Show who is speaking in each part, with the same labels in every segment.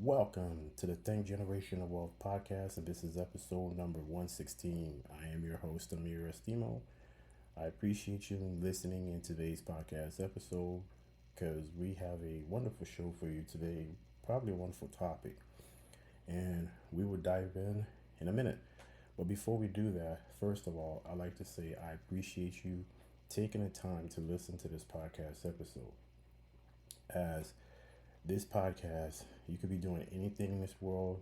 Speaker 1: Welcome to the Think Generational Wealth podcast, and this is episode number 116. I am your host, Amir Estimo. I appreciate you listening in today's podcast episode because we have a wonderful show for you today, probably a wonderful topic, and we will dive in a minute. But before we do that, first of all, I'd like to say I appreciate you taking the time to listen to this podcast episode. As this podcast, you could be doing anything in this world,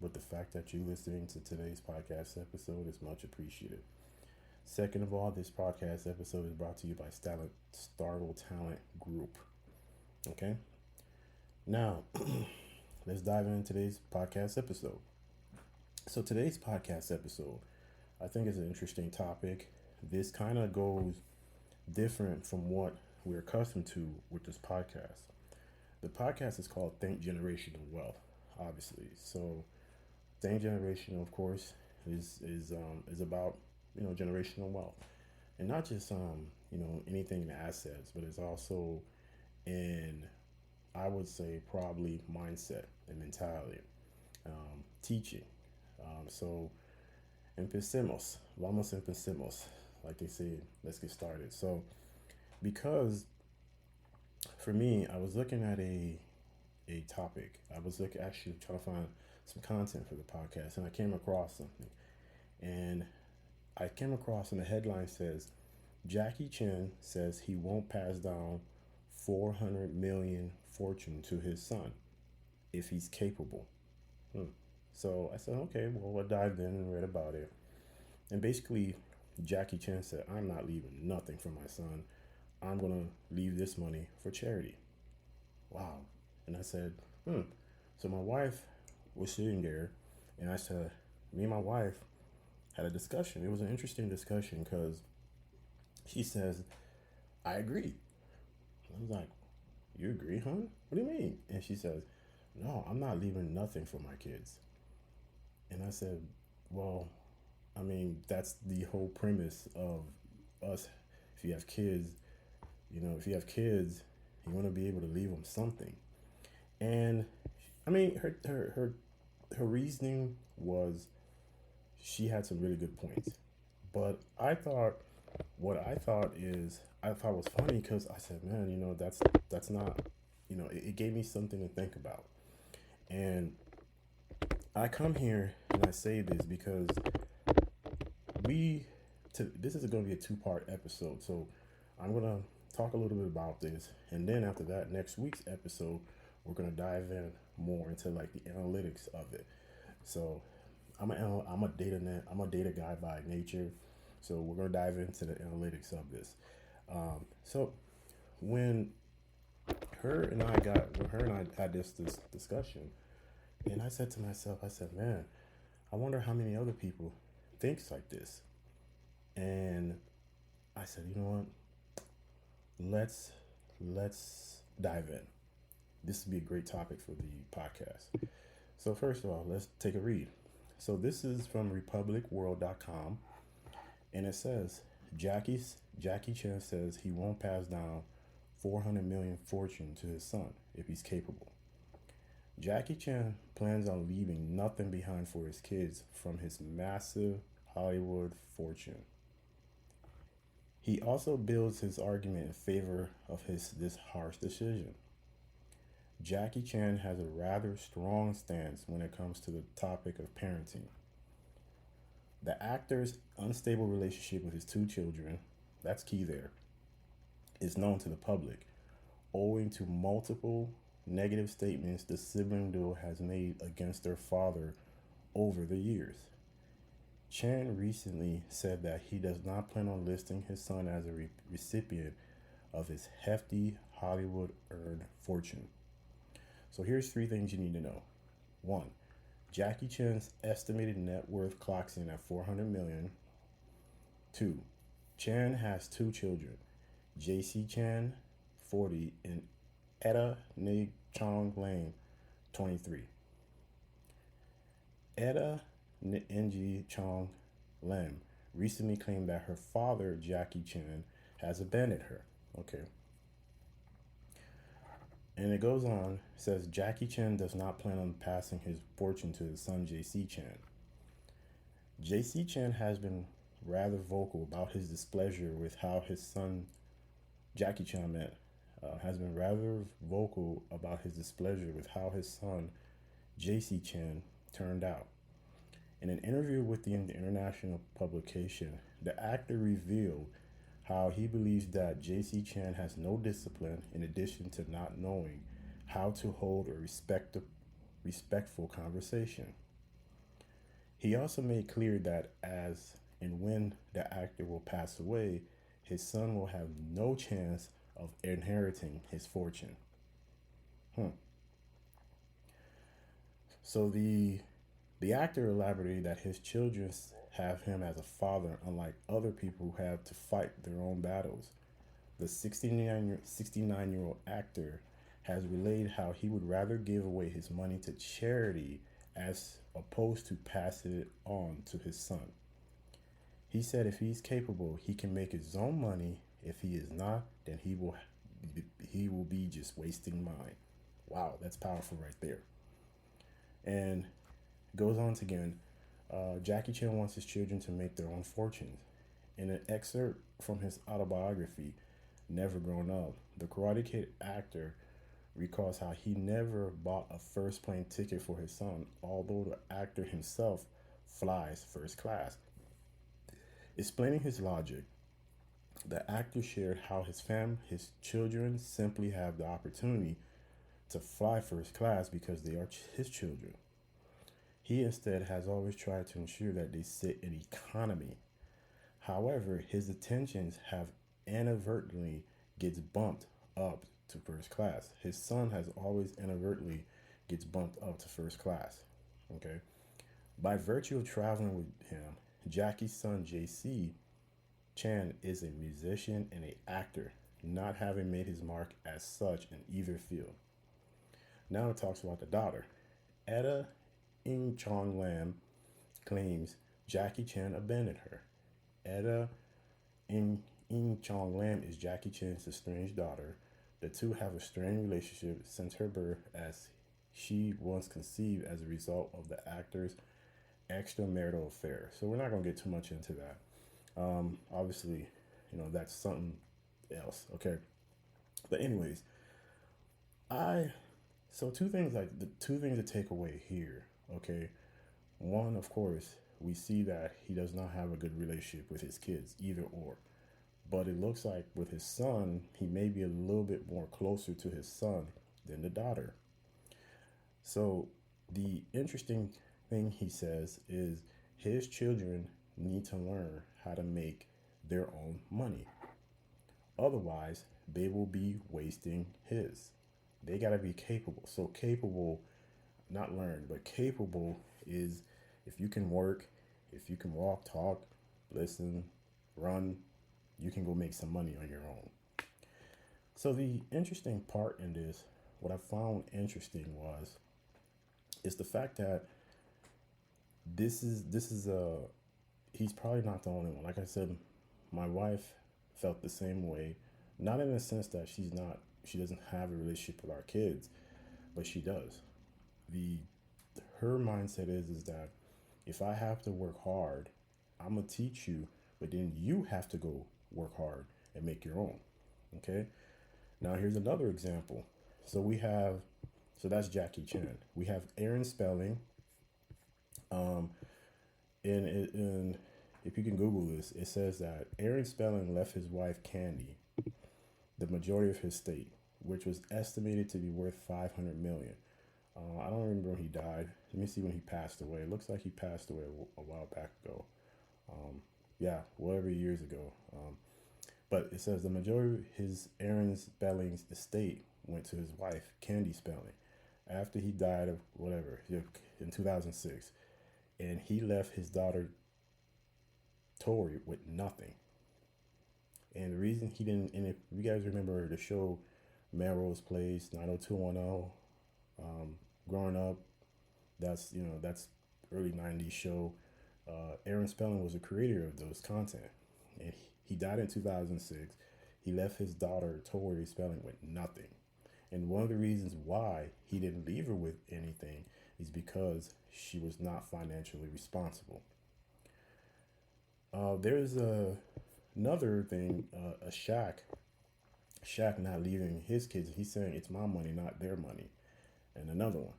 Speaker 1: but the fact that you're listening to today's podcast episode is much appreciated. Second of all, this podcast episode is brought to you by Startle Talent Group. Okay? Now, let's dive into today's podcast episode. So, today's podcast episode, I think, is an interesting topic. This kind of goes different from what we're accustomed to with this podcast. The podcast is called Think Generational Wealth, obviously. So, Think Generational, of course, is about generational wealth, and not just anything in assets, but it's also in, I would say, probably mindset and mentality, teaching. So, empecemos, vamos empecemos, like they say. Let's get started. So, because for me, I was looking at a topic. I was actually trying to find some content for the podcast, and I came across something. And I came across, and the headline says, Jackie Chan says he won't pass down 400 million fortune to his son if he's capable. So I said, okay, well, I dived in and read about it. And basically, Jackie Chan said, I'm not leaving nothing for my son. I'm going to leave this money for charity. Wow. And I said, So my wife was sitting there, and I said, me and my wife had a discussion. It was an interesting discussion because she says, I agree. I was like, you agree, huh? What do you mean? And she says, no, I'm not leaving nothing for my kids. And I said, well, I mean, that's the whole premise of us. If you have kids, you want to be able to leave them something. And I mean, her reasoning was, she had some really good points. But I thought was funny because I said, man, that's not, it gave me something to think about. And I come here and I say this because this is going to be a two-part episode. So I'm going to talk a little bit about this. And then after that, next week's episode, we're going to dive in more into like the analytics of it. So I'm a data guy by nature. So we're going to dive into the analytics of this. So when her and I had this discussion, and I said to myself, I said, man, I wonder how many other people thinks like this. And I said, you know what? Let's dive in. This would be a great topic for the podcast. So first of all, let's take a read. So this is from republicworld.com, and it says Jackie Chan says he won't pass down 400 million fortune to his son if he's capable. Jackie Chan plans on leaving nothing behind for his kids from his massive Hollywood fortune. He also builds his argument in favor of this harsh decision. Jackie Chan has a rather strong stance when it comes to the topic of parenting. The actor's unstable relationship with his two children, that's key there, is known to the public, owing to multiple negative statements the sibling duo has made against their father over the years. Chan recently said that he does not plan on listing his son as a recipient of his hefty Hollywood earned fortune. So here's three things you need to know. 1. Jackie Chan's estimated net worth clocks in at 400 million. 2. Chan has two children, JC Chan, 40, and Etta Nig Chong Lam, 23. Etta Ng Chong Lam recently claimed that her father, Jackie Chan, has abandoned her. Okay. And it goes on, says Jackie Chan does not plan on passing his fortune to his son JC Chan. JC Chan has been rather vocal about his displeasure with how his son Jackie Chan has been rather vocal about his displeasure with how his son JC Chan turned out. In an interview with the international publication, the actor revealed how he believes that JC Chan has no discipline in addition to not knowing how to hold a respectful conversation. He also made clear that as and when the actor will pass away, his son will have no chance of inheriting his fortune. Hmm. So the actor elaborated that his children have him as a father, unlike other people who have to fight their own battles. The 69-year-old actor has relayed how he would rather give away his money to charity as opposed to passing it on to his son. He said if he's capable, he can make his own money. If he is not, then he will be just wasting mine. Wow, that's powerful right there. And goes on to again, Jackie Chan wants his children to make their own fortunes. In an excerpt from his autobiography, Never Grown Up, the Karate Kid actor recalls how he never bought a first plane ticket for his son, although the actor himself flies first class. Explaining his logic, the actor shared how his children simply have the opportunity to fly first class because they are his children. He instead has always tried to ensure that they sit in economy. However, his attentions have inadvertently gets bumped up to first class. His son has always inadvertently gets bumped up to first class. Okay. By virtue of traveling with him, Jackie's son JC Chan is a musician and an actor, not having made his mark as such in either field. Now it talks about the daughter. Etta In Chong Lam claims Jackie Chan abandoned her. Etta In Chong Lam is Jackie Chan's estranged daughter. The two have a strained relationship since her birth, as she was conceived as a result of the actor's extramarital affair. So we're not going to get too much into that. Obviously, that's something else. Okay. But anyways, I so two things like the two things to take away here. Okay. One, of course, we see that he does not have a good relationship with his kids, either or. But it looks like with his son, he may be a little bit more closer to his son than the daughter. So the interesting thing he says is his children need to learn how to make their own money. Otherwise, they will be wasting his. They got to be capable. So, capable, not learn, but capable is if you can work, if you can walk, talk, listen, run, you can go make some money on your own. So, the interesting part in this, what I found interesting is the fact that this is a he's probably not the only one. Like I said, my wife felt the same way, not in the sense that she doesn't have a relationship with our kids, but she does. The Her mindset is that if I have to work hard, I'm gonna teach you, but then you have to go work hard and make your own. Okay. Now here's another example. So that's Jackie Chan. We have Aaron Spelling. Um, and if you can Google this, it says that Aaron Spelling left his wife Candy the majority of his estate, which was estimated to be worth 500 million. I don't remember when he died. Let me see when he passed away. It looks like he passed away a while back ago. Yeah, whatever years ago. But it says the majority of his Aaron Spelling's estate went to his wife Candy Spelling after he died of whatever in 2006, and he left his daughter Tori with nothing. And the reason he didn't, and if you guys remember the show Melrose Place, 90210, growing up, that's early 90s show. Aaron Spelling was the creator of those content. And he died in 2006. He left his daughter, Tori Spelling, with nothing. And one of the reasons why he didn't leave her with anything is because she was not financially responsible. There's another thing, a Shaq not leaving his kids. He's saying it's my money, not their money. And another one.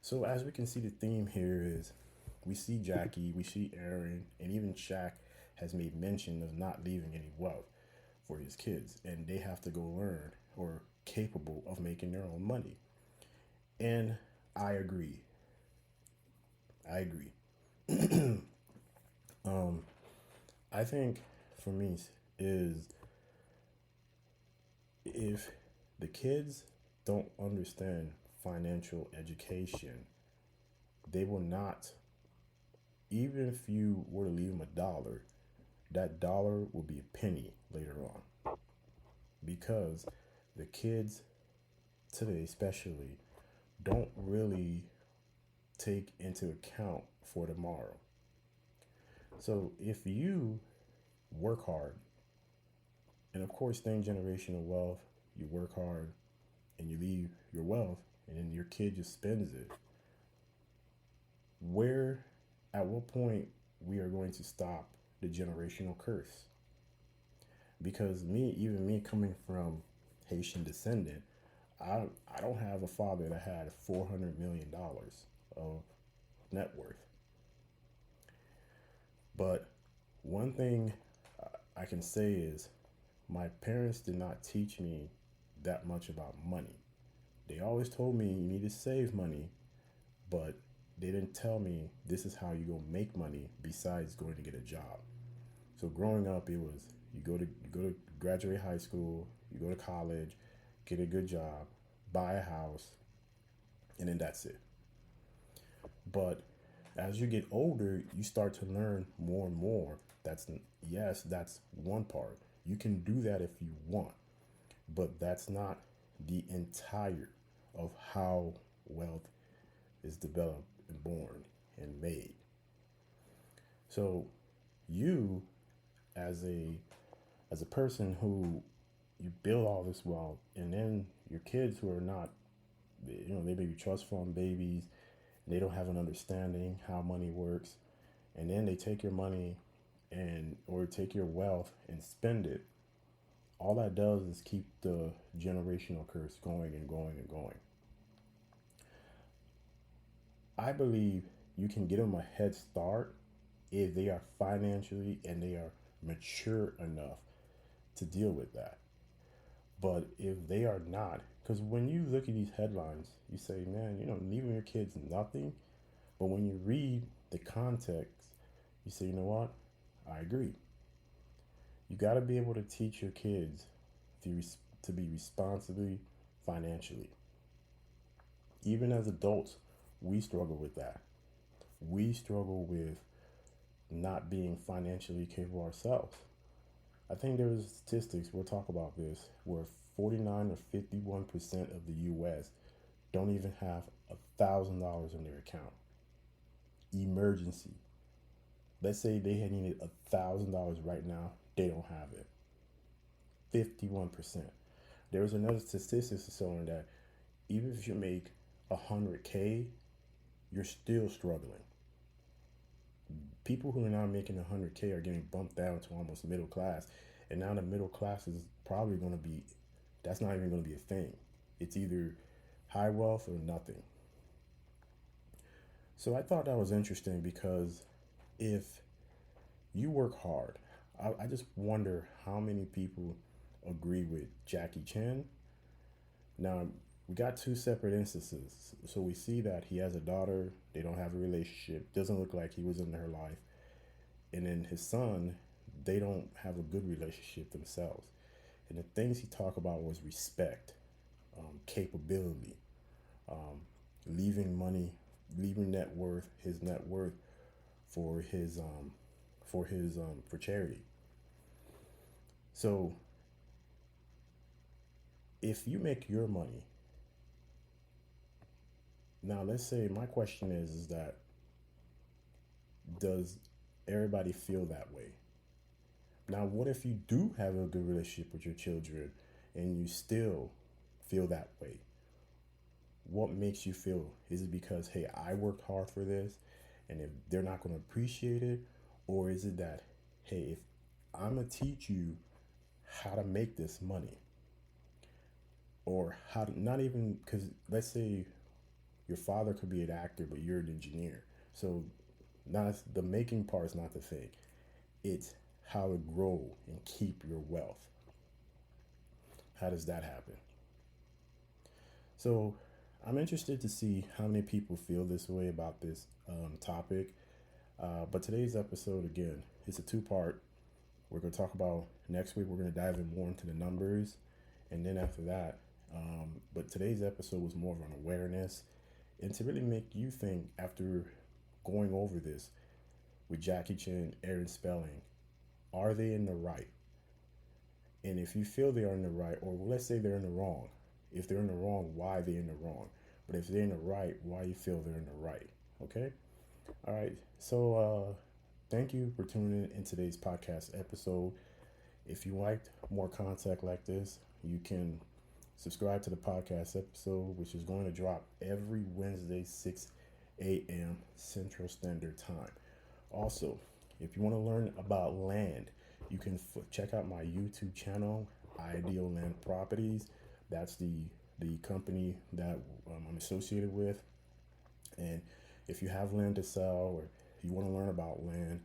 Speaker 1: So as we can see, the theme here is we see Jackie, we see Aaron, and even Shaq has made mention of not leaving any wealth for his kids, and they have to go learn or capable of making their own money. And I agree. I agree. Um, I think for me is if the kids don't understand financial education, they will not, even if you were to leave them $1, that dollar will be a penny later on because the kids today, especially, don't really take into account for tomorrow. So if you work hard, and of course, think generational wealth, you work hard and you leave your wealth, and then your kid just spends it, where, at what point we are going to stop the generational curse? Because even me coming from Haitian descendant, I don't have a father that had $400 million of net worth. But one thing I can say is my parents did not teach me that much about money. They always told me you need to save money, but they didn't tell me this is how you go make money besides going to get a job. So growing up, it was you go to graduate high school, you go to college, get a good job, buy a house, and then that's it. But as you get older, you start to learn more and more. That's yes, that's one part. You can do that if you want, but that's not the entire of how wealth is developed and born and made. So you as a person who you build all this wealth, and then your kids who are not, they may be trust fund babies, and they don't have an understanding how money works, and then they take your money and or take your wealth and spend it. All that does is keep the generational curse going and going and going. I believe you can get them a head start if they are financially and they are mature enough to deal with that. But if they are not, because when you look at these headlines, you say, man, leaving your kids nothing. But when you read the context, you say, you know what? I agree. You got to be able to teach your kids to be responsibly financially. Even as adults, we struggle with that. We struggle with not being financially capable ourselves. I think there's statistics, we'll talk about this, where 49 or 51% of the US don't even have $1,000 in their account. Emergency. Let's say they had needed $1,000 right now, they don't have it. 51%. There was another statistic showing that even if you make 100K, you're still struggling. People who are now making 100K are getting bumped down to almost middle class, and now the middle class is probably going to be, that's not even going to be a thing. It's either high wealth or nothing. So I thought that was interesting because if you work hard, I just wonder how many people agree with Jackie Chan. Now, we got two separate instances. So we see that he has a daughter, they don't have a relationship, doesn't look like he was in her life. And then his son, they don't have a good relationship themselves. And the things he talked about was respect, capability, um, leaving money, leaving his net worth for for charity. So if you make your money, now let's say my question is that does everybody feel that way? Now, what if you do have a good relationship with your children and you still feel that way? What makes you feel? Is it because, hey, I worked hard for this and if they're not going to appreciate it? Or is it that, hey, if I'm going to teach you how to make this money, or how to, not even, because let's say your father could be an actor, but you're an engineer. So, not the making part is not the thing, it's how to grow and keep your wealth. How does that happen? So, I'm interested to see how many people feel this way about this topic. But today's episode, again, it's a two-part. We're going to talk about next week, we're going to dive in more into the numbers. And then after that, but today's episode was more of an awareness and to really make you think after going over this with Jackie Chan, Aaron Spelling, are they in the right? And if you feel they are in the right, or let's say they're in the wrong, if they're in the wrong, why they're in the wrong? But if they're in the right, why you feel they're in the right? Okay? All right. So thank you for tuning in today's podcast episode. If you liked more content like this, you can subscribe to the podcast episode, which is going to drop every Wednesday, 6 a.m. Central Standard Time. Also, if you want to learn about land, you can check out my YouTube channel, Ideal Land Properties. That's the company that I'm associated with. And if you have land to sell or you want to learn about land,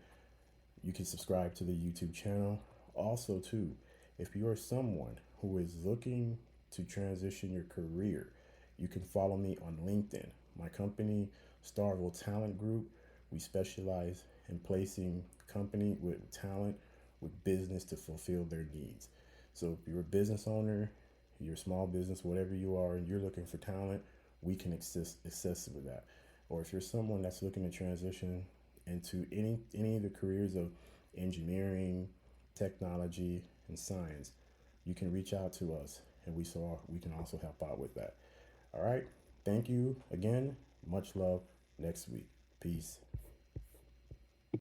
Speaker 1: you can subscribe to the YouTube channel. Also, too, if you are someone who is looking to transition your career, you can follow me on LinkedIn. My company, Starville Talent Group, we specialize in placing company with talent with business to fulfill their needs. So if you're a business owner, you're a small business, whatever you are, and you're looking for talent, we can assist with that. Or if you're someone that's looking to transition into any of the careers of engineering, technology, and science, you can reach out to us, and we can also help out with that. All right. Thank you again. Much love. Next week. Peace.